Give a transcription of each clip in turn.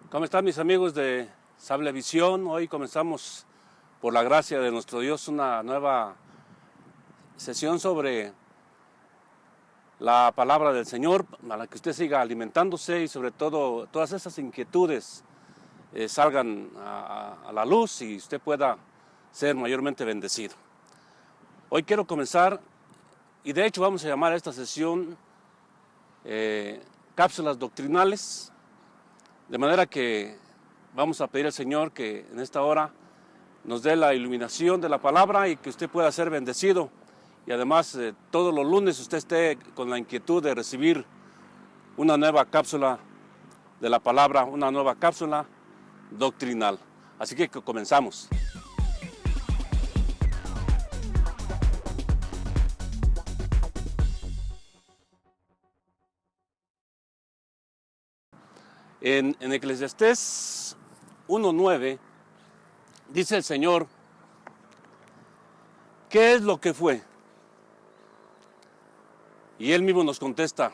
¿Cómo están mis amigos de Sable Visión? Hoy comenzamos, por la gracia de nuestro Dios, una nueva sesión sobre la palabra del Señor, para que usted siga alimentándose y sobre todo todas esas inquietudes salgan a la luz y usted pueda ser mayormente bendecido. Hoy quiero comenzar, y de hecho vamos a llamar a esta sesión cápsulas doctrinales, de manera que vamos a pedir al Señor que en esta hora nos dé la iluminación de la palabra y que usted pueda ser bendecido. Y además todos los lunes usted esté con la inquietud de recibir una nueva cápsula de la palabra, una nueva cápsula doctrinal. Así que comenzamos. En Eclesiastés 1:9 dice el Señor, ¿qué es lo que fue? Y Él mismo nos contesta,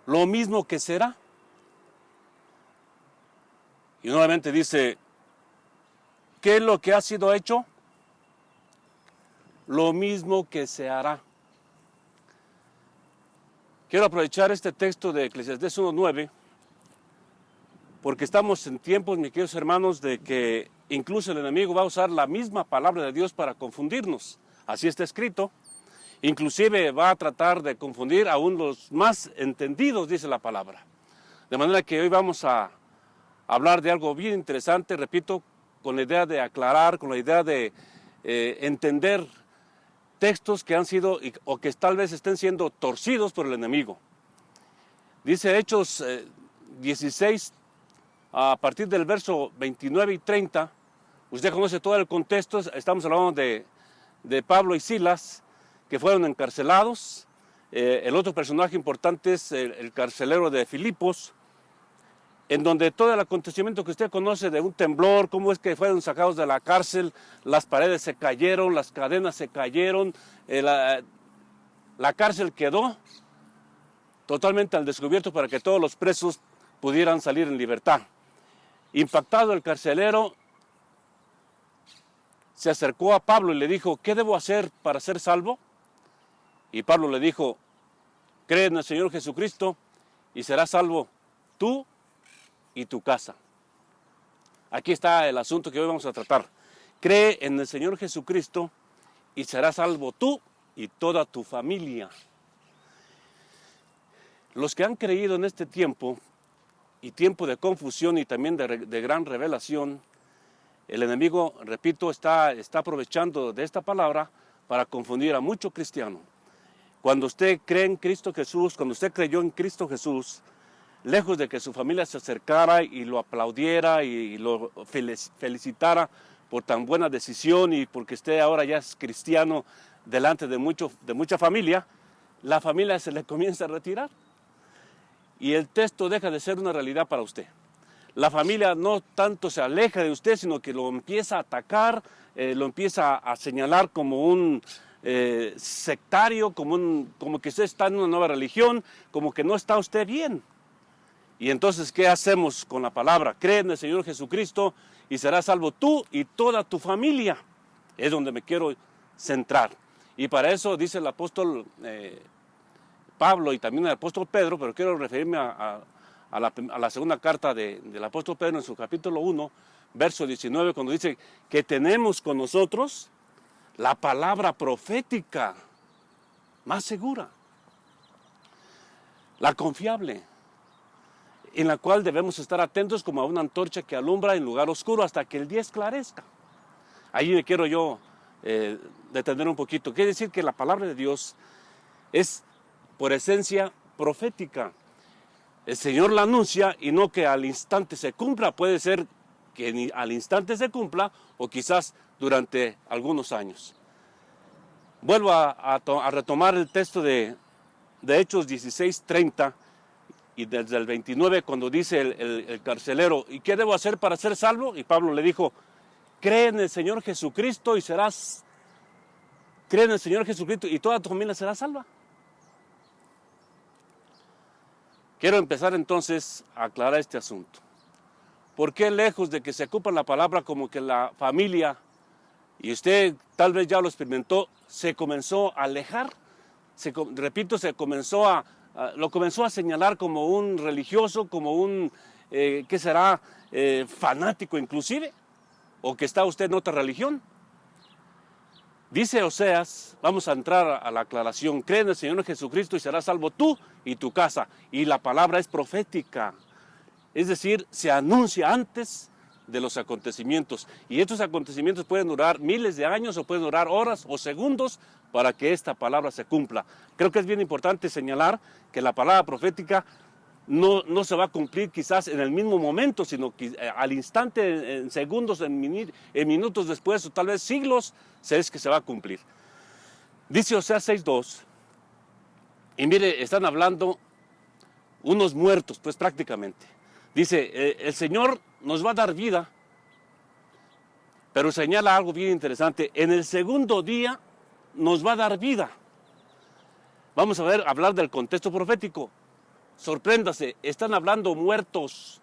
lo mismo que será. Y nuevamente dice, ¿qué es lo que ha sido hecho? Lo mismo que se hará. Quiero aprovechar este texto de Eclesiastés 1:9 porque estamos en tiempos, mis queridos hermanos, de que incluso el enemigo va a usar la misma palabra de Dios para confundirnos. Así está escrito. Inclusive va a tratar de confundir aún los más entendidos, dice la palabra. De manera que hoy vamos a hablar de algo bien interesante, repito, con la idea de aclarar, con la idea de entender textos que han sido o que tal vez estén siendo torcidos por el enemigo. Dice Hechos 16, a partir del verso 29 y 30, usted conoce todo el contexto, estamos hablando de Pablo y Silas, que fueron encarcelados. El otro personaje importante es el carcelero de Filipos, en donde todo el acontecimiento que usted conoce de un temblor, cómo es que fueron sacados de la cárcel, las paredes se cayeron, las cadenas se cayeron, la cárcel quedó totalmente al descubierto para que todos los presos pudieran salir en libertad. Impactado el carcelero, se acercó a Pablo y le dijo, ¿qué debo hacer para ser salvo? Y Pablo le dijo, cree en el Señor Jesucristo y serás salvo tú y tu casa. Aquí está el asunto que hoy vamos a tratar. Cree en el Señor Jesucristo y serás salvo tú y toda tu familia. Los que han creído en este tiempo y tiempo de confusión y también de gran revelación, el enemigo, repito, está aprovechando de esta palabra para confundir a mucho cristiano. Cuando usted cree en Cristo Jesús, cuando usted creyó en Cristo Jesús, lejos de que su familia se acercara y lo aplaudiera y lo felicitara por tan buena decisión y porque usted ahora ya es cristiano delante de mucha familia, la familia se le comienza a retirar. Y el texto deja de ser una realidad para usted. La familia no tanto se aleja de usted, sino que lo empieza a atacar, lo empieza a señalar como un sectario, como que usted está en una nueva religión, como que no está usted bien. Y entonces, ¿qué hacemos con la palabra? Cree en el Señor Jesucristo y serás salvo tú y toda tu familia. Es donde me quiero centrar. Y para eso dice el apóstol Pablo y también el apóstol Pedro, pero quiero referirme a la segunda carta del apóstol Pedro en su capítulo 1, verso 19, cuando dice que tenemos con nosotros la palabra profética más segura, la confiable, en la cual debemos estar atentos como a una antorcha que alumbra en lugar oscuro hasta que el día esclarezca. Ahí me quiero yo detener un poquito. Quiere decir que la palabra de Dios es por esencia profética. El Señor la anuncia y no que al instante se cumpla. Puede ser que al instante se cumpla o quizás durante algunos años. Vuelvo a retomar el texto de Hechos 16:30 y desde el 29 cuando dice el carcelero, ¿y qué debo hacer para ser salvo? Y Pablo le dijo, cree en el Señor Jesucristo y cree en el Señor Jesucristo y toda tu familia será salva. Quiero empezar entonces a aclarar este asunto. ¿Por qué lejos de que se ocupa la palabra como que la familia, y usted tal vez ya lo experimentó, se comenzó a alejar? Lo comenzó a señalar como un religioso, como un, ¿qué será? Fanático inclusive, o que está usted en otra religión. Dice Oseas, vamos a entrar a la aclaración: cree en el Señor Jesucristo y serás salvo tú y tu casa. Y la palabra es profética, es decir, se anuncia antes de los acontecimientos. Y estos acontecimientos pueden durar miles de años o pueden durar horas o segundos para que esta palabra se cumpla. Creo que es bien importante señalar que la palabra profética no se va a cumplir quizás en el mismo momento, sino que al instante, en segundos, en minutos después, o tal vez siglos, es que se va a cumplir. Dice Oseas 6:2, y mire, están hablando unos muertos, pues prácticamente. Dice, el Señor nos va a dar vida, pero señala algo bien interesante: en el segundo día nos va a dar vida. Vamos a hablar del contexto profético. Sorpréndase, están hablando muertos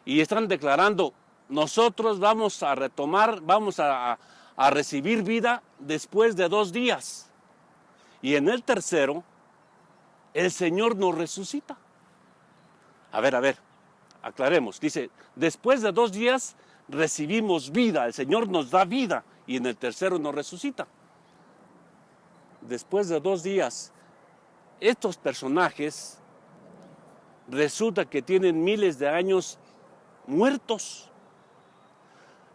y están declarando: nosotros vamos a retomar, vamos a recibir vida después de 2 días. Y en el tercero, el Señor nos resucita. A ver, aclaremos. Dice, después de 2 días recibimos vida, el Señor nos da vida, y en el tercero nos resucita. Después de 2 días. Estos personajes resulta que tienen miles de años muertos,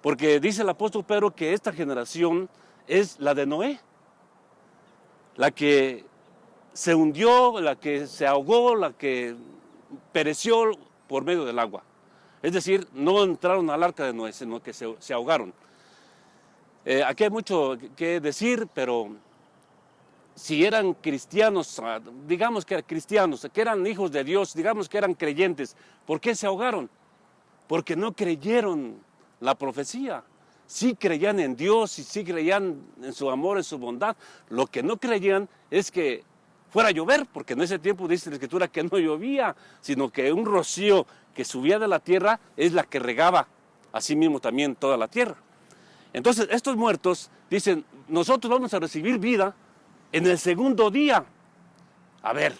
porque dice el apóstol Pedro que esta generación es la de Noé, la que se hundió, la que se ahogó, la que pereció por medio del agua. Es decir, no entraron al arca de Noé, sino que se ahogaron. Aquí hay mucho que decir, pero si eran cristianos, digamos que eran cristianos, que eran hijos de Dios, digamos que eran creyentes, ¿por qué se ahogaron? Porque no creyeron la profecía. Sí creían en Dios y sí creían en su amor, en su bondad. Lo que no creían es que fuera a llover, porque en ese tiempo dice la Escritura que no llovía, sino que un rocío que subía de la tierra es la que regaba así mismo también toda la tierra. Entonces estos muertos dicen, nosotros vamos a recibir vida en el segundo día. A ver,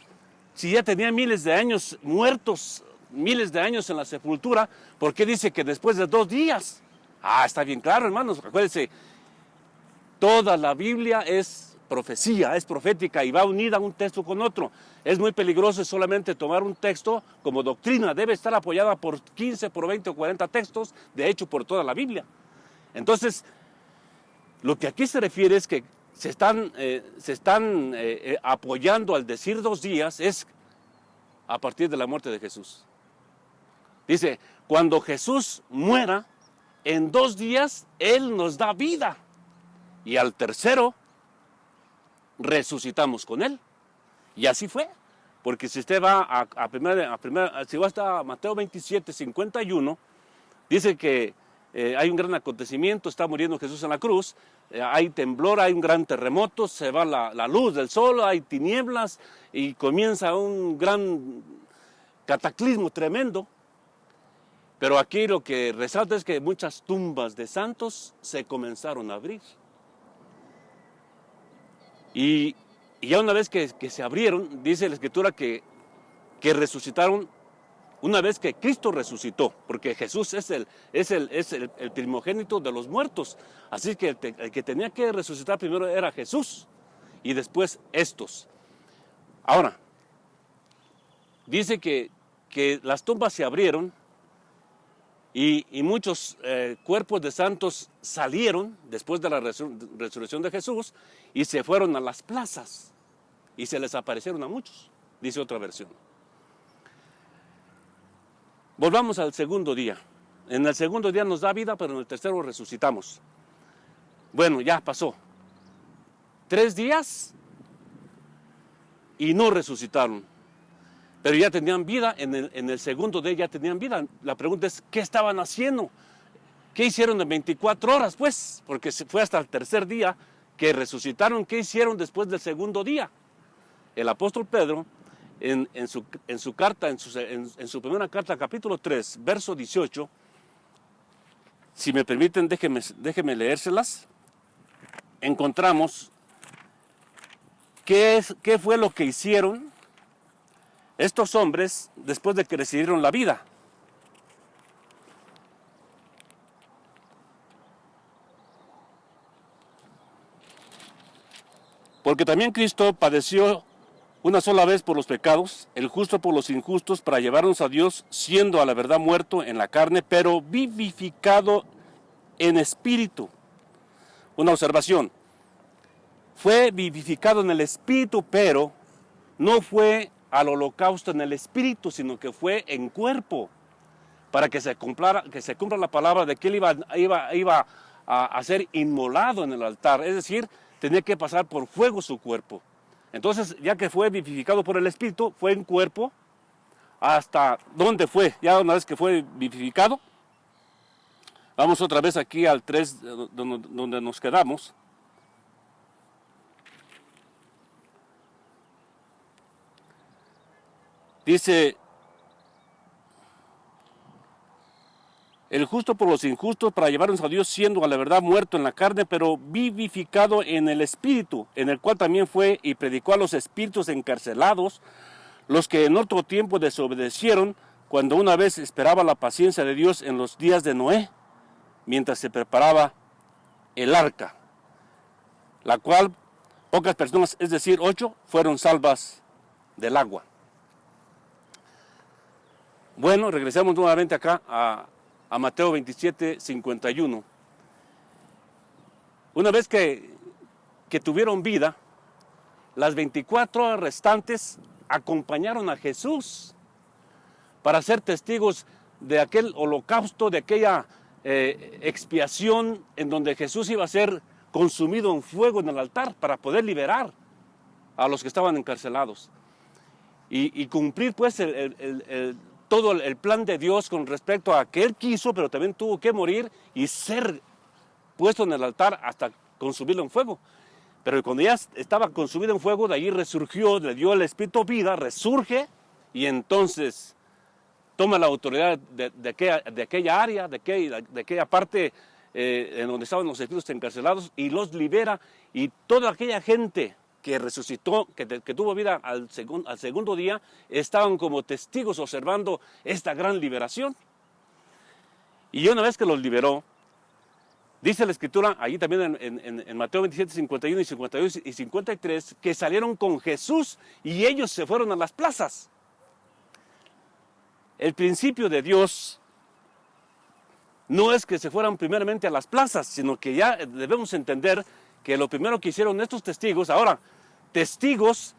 si ya tenía miles de años muertos, miles de años en la sepultura, ¿por qué dice que después de 2 días? Está bien claro, hermanos. Acuérdense, toda la Biblia es profecía, es profética y va unida un texto con otro. Es muy peligroso solamente tomar un texto como doctrina. Debe estar apoyada por 15, por 20 o 40 textos, de hecho por toda la Biblia. Entonces, lo que aquí se refiere es que se están apoyando al decir 2 días es a partir de la muerte de Jesús. Dice, cuando Jesús muera, en 2 días Él nos da vida. Y al tercero, resucitamos con Él. Y así fue. Porque si usted va si va hasta Mateo 27, 51, dice que hay un gran acontecimiento, está muriendo Jesús en la cruz, hay temblor, hay un gran terremoto, se va la luz del sol, hay tinieblas y comienza un gran cataclismo tremendo. Pero aquí lo que resalta es que muchas tumbas de santos se comenzaron a abrir. Y ya una vez que se abrieron, dice la Escritura que resucitaron una vez que Cristo resucitó, porque Jesús es el primogénito de los muertos. Así que el que tenía que resucitar primero era Jesús y después estos. Ahora, dice que las tumbas se abrieron y muchos cuerpos de santos salieron después de la resurrección de Jesús y se fueron a las plazas y se les aparecieron a muchos, dice otra versión. Volvamos al segundo día. En el segundo día nos da vida, pero en el tercero resucitamos. Bueno, ya pasó 3 días y no resucitaron. Pero ya tenían vida, en el segundo día ya tenían vida. La pregunta es, ¿qué estaban haciendo? ¿Qué hicieron en 24 horas? Pues, porque fue hasta el tercer día que resucitaron. ¿Qué hicieron después del segundo día? El apóstol Pedro, en su carta, en su primera carta, capítulo 3, verso 18, si me permiten, déjenme leérselas. Encontramos qué fue lo que hicieron estos hombres después de que recibieron la vida. Porque también Cristo padeció una sola vez por los pecados, el justo por los injustos, para llevarnos a Dios, siendo a la verdad muerto en la carne, pero vivificado en espíritu. Una observación: fue vivificado en el espíritu, pero no fue al holocausto en el espíritu, sino que fue en cuerpo, para que se cumpla la palabra de que él iba a ser inmolado en el altar, es decir, tenía que pasar por fuego su cuerpo. Entonces, ya que fue vivificado por el Espíritu, fue en cuerpo. ¿Hasta dónde fue? Ya una vez que fue vivificado. Vamos otra vez aquí al 3, donde nos quedamos. Dice: el justo por los injustos, para llevarnos a Dios, siendo a la verdad muerto en la carne, pero vivificado en el espíritu, en el cual también fue y predicó a los espíritus encarcelados, los que en otro tiempo desobedecieron, cuando una vez esperaba la paciencia de Dios en los días de Noé, mientras se preparaba el arca, la cual pocas personas, es decir, 8, fueron salvas del agua. Bueno, regresamos nuevamente acá a Mateo 27, 51. Una vez que tuvieron vida, las 24 horas restantes acompañaron a Jesús para ser testigos de aquel holocausto, de aquella expiación en donde Jesús iba a ser consumido en fuego en el altar para poder liberar a los que estaban encarcelados y cumplir pues todo el plan de Dios con respecto a que Él quiso, pero también tuvo que morir y ser puesto en el altar hasta consumirlo en fuego. Pero cuando ya estaba consumido en fuego, de allí resurgió, le dio el Espíritu vida, resurge y entonces toma la autoridad de aquella área, de aquella parte en donde estaban los espíritus encarcelados y los libera, y toda aquella gente que resucitó, que tuvo vida al segundo día, estaban como testigos observando esta gran liberación. Y una vez que los liberó, dice la Escritura, allí también en Mateo 27, 51 y 52 y 53, que salieron con Jesús y ellos se fueron a las plazas. El principio de Dios no es que se fueran primeramente a las plazas, sino que ya debemos entender que lo primero que hicieron estos testigos, ahora, testigos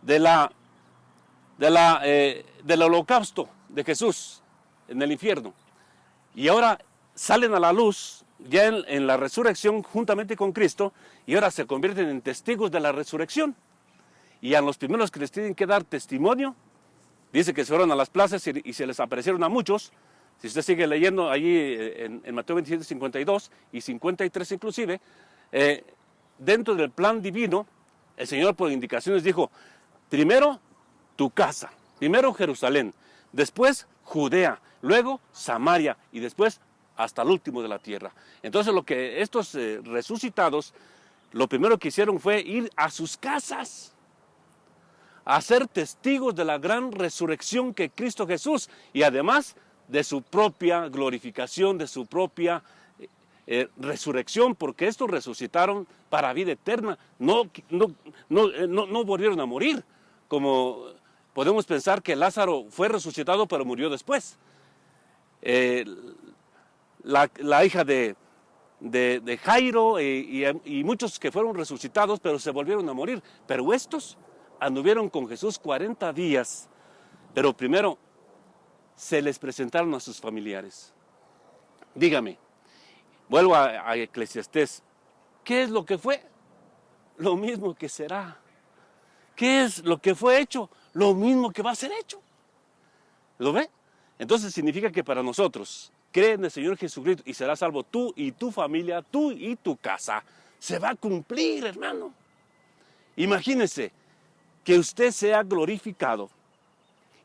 del holocausto de Jesús en el infierno, y ahora salen a la luz ya en la resurrección juntamente con Cristo, y ahora se convierten en testigos de la resurrección. Y a los primeros que les tienen que dar testimonio, dice que se fueron a las plazas y se les aparecieron a muchos. Si usted sigue leyendo allí en Mateo 27, 52 y 53 inclusive, dentro del plan divino, el Señor por indicaciones dijo: primero tu casa, primero Jerusalén, después Judea, luego Samaria y después hasta el último de la tierra. Entonces lo que estos resucitados, lo primero que hicieron fue ir a sus casas, a ser testigos de la gran resurrección que Cristo Jesús, y además de su propia glorificación, de su propia resurrección, porque estos resucitaron para vida eterna, no volvieron a morir, como podemos pensar que Lázaro fue resucitado pero murió después. La hija de Jairo y muchos que fueron resucitados pero se volvieron a morir, pero estos anduvieron con Jesús 40 días, pero primero se les presentaron a sus familiares. Dígame, vuelvo a Eclesiastés, ¿qué es lo que fue? Lo mismo que será. ¿Qué es lo que fue hecho? Lo mismo que va a ser hecho. ¿Lo ve? Entonces significa que para nosotros, cree en el Señor Jesucristo y serás salvo tú y tu familia, tú y tu casa. Se va a cumplir, hermano. Imagínense, que usted sea glorificado.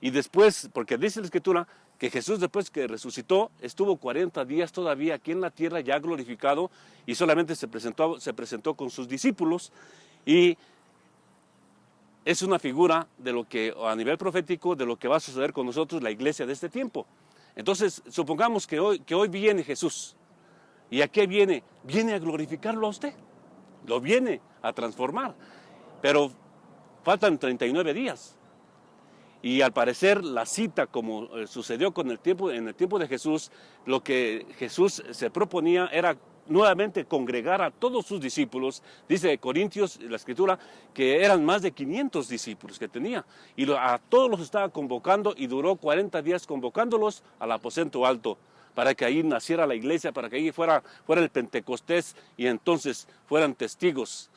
Y después, porque dice la Escritura, que Jesús después que resucitó, estuvo 40 días todavía aquí en la tierra ya glorificado y solamente se presentó con sus discípulos, y es una figura de lo que, a nivel profético, de lo que va a suceder con nosotros, la iglesia de este tiempo. Entonces, supongamos que hoy viene Jesús. ¿Y a qué viene? Viene a glorificarlo a usted. Lo viene a transformar. Pero faltan 39 días. Y al parecer la cita, como sucedió en el tiempo de Jesús, lo que Jesús se proponía era nuevamente congregar a todos sus discípulos. Dice Corintios, la Escritura, que eran más de 500 discípulos que tenía. Y a todos los estaba convocando, y duró 40 días convocándolos al aposento alto, para que ahí naciera la iglesia, para que ahí fuera el Pentecostés, y entonces fueran testigos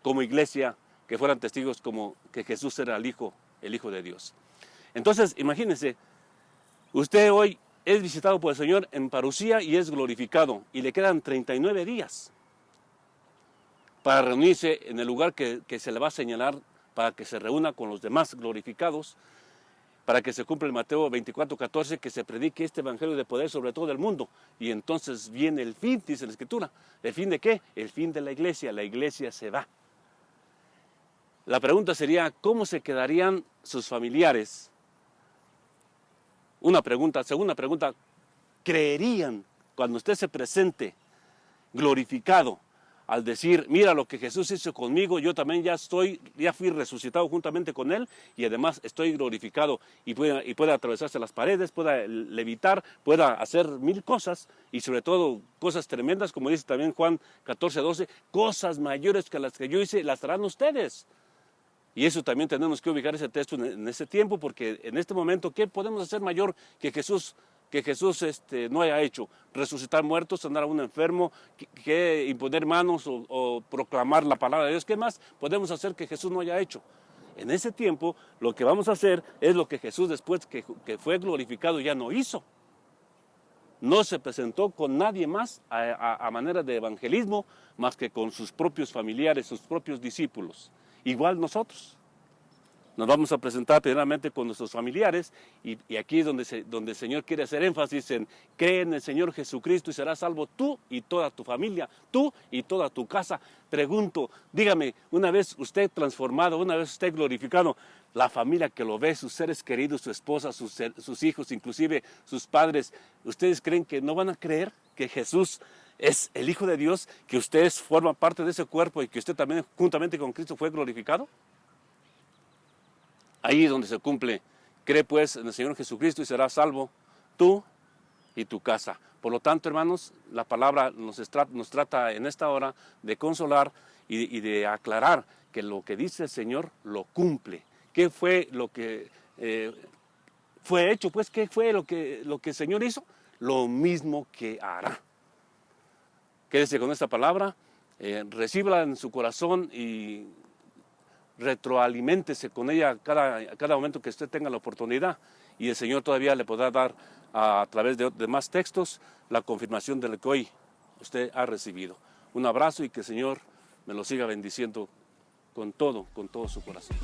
como iglesia, que fueran testigos como que Jesús era el Hijo de Dios. Entonces, imagínense, usted hoy es visitado por el Señor en parucía y es glorificado, y le quedan 39 días para reunirse en el lugar que se le va a señalar, para que se reúna con los demás glorificados, para que se cumpla el Mateo 24:14, que se predique este evangelio de poder sobre todo el mundo. Y entonces viene el fin, dice la Escritura. ¿El fin de qué? El fin de la iglesia se va. La pregunta sería, ¿cómo se quedarían sus familiares? Una pregunta. Segunda pregunta, ¿creerían cuando usted se presente glorificado al decir, mira lo que Jesús hizo conmigo, yo también ya fui resucitado juntamente con Él, y además estoy glorificado, y puede atravesarse las paredes, pueda levitar, pueda hacer mil cosas, y sobre todo cosas tremendas, como dice también Juan 14:12, cosas mayores que las que yo hice las harán ustedes? Y eso también tenemos que ubicar ese texto en ese tiempo, porque en este momento, ¿qué podemos hacer mayor que Jesús no haya hecho? Resucitar muertos, sanar a un enfermo, que imponer manos o proclamar la palabra de Dios. ¿Qué más podemos hacer que Jesús no haya hecho? En ese tiempo, lo que vamos a hacer es lo que Jesús, después que fue glorificado, ya no hizo. No se presentó con nadie más a manera de evangelismo, más que con sus propios familiares, sus propios discípulos. Igual nosotros nos vamos a presentar primeramente con nuestros familiares, y aquí es donde el Señor quiere hacer énfasis en: cree en el Señor Jesucristo y serás salvo tú y toda tu familia, tú y toda tu casa. Pregunto, dígame, una vez usted transformado, una vez usted glorificado, la familia que lo ve, sus seres queridos, su esposa, sus hijos, inclusive sus padres, ¿ustedes creen que no van a creer que Jesús es el Hijo de Dios, que ustedes forman parte de ese cuerpo y que usted también juntamente con Cristo fue glorificado? Ahí es donde se cumple: cree pues en el Señor Jesucristo y serás salvo tú y tu casa. Por lo tanto, hermanos, la palabra nos trata en esta hora de consolar y de aclarar que lo que dice el Señor lo cumple. ¿Qué fue lo que fue hecho? Pues, ¿qué fue lo que el Señor hizo? Lo mismo que hará. Quédese con esta palabra, recíbala en su corazón y retroaliméntese con ella cada momento que usted tenga la oportunidad, y el Señor todavía le podrá dar a través de más textos la confirmación de lo que hoy usted ha recibido. Un abrazo, y que el Señor me lo siga bendiciendo con todo su corazón.